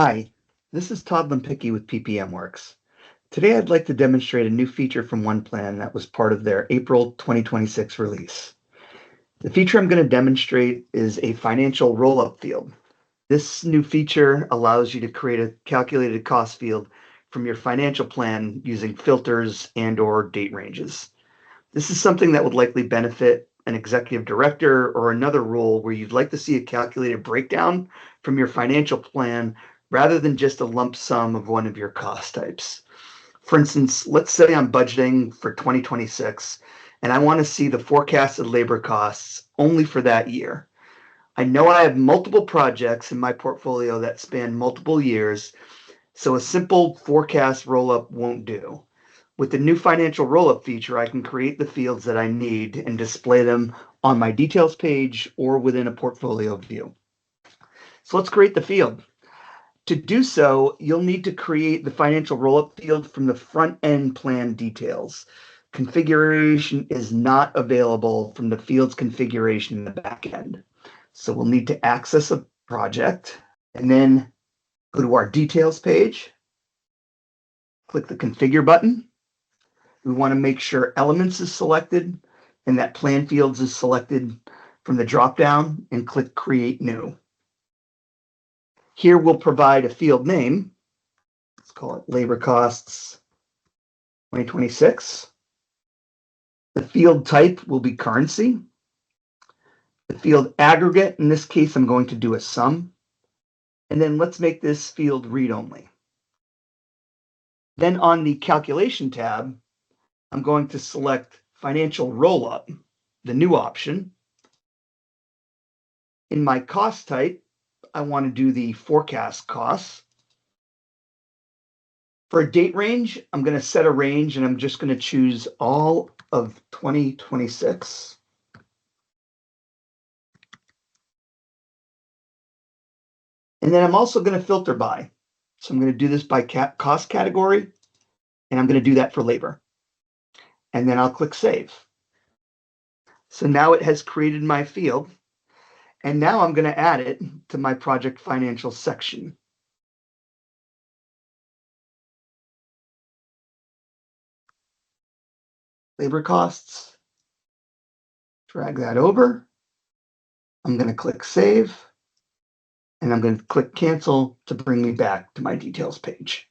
Hi, this is Todd Lempicki with PPM Works. Today I'd like to demonstrate a new feature from OnePlan that was part of their April 2026 release. The feature I'm going to demonstrate is a financial roll-up field. This new feature allows you to create a calculated cost field from your financial plan using filters and/or date ranges. This is something that would likely benefit an executive director or another role where you'd like to see a calculated breakdown from your financial plan rather than just a lump sum of one of your cost types. For instance, let's say I'm budgeting for 2026 and I want to see the forecasted labor costs only for that year. I know I have multiple projects in my portfolio that span multiple years, so a simple forecast roll-up won't do. With the new financial roll-up feature, I can create the fields that I need and display them on my details page or within a portfolio view. So let's create the field. To do so, you'll need to create the financial roll-up field from the front-end plan details. Configuration is not available from the field's configuration in the back end. So we'll need to access a project and then go to our details page, click the configure button. We want to make sure elements is selected and that plan fields is selected from the dropdown and click create new. Here we'll provide a field name. Let's call it labor costs 2026. The field type will be currency. The field aggregate, in this case, I'm going to do a sum. And then let's make this field read only. Then on the calculation tab, I'm going to select financial roll-up, the new option. In my cost type, I want to do the forecast costs. For a date range, I'm going to set a range and I'm just going to choose all of 2026. And then I'm also going to filter by. So I'm going to do this by cost category, and I'm going to do that for labor. And then I'll click save. So now it has created my field. And now I'm going to add it to my project financial section. Labor costs. Drag that over. I'm going to click save. And I'm going to click cancel to bring me back to my details page.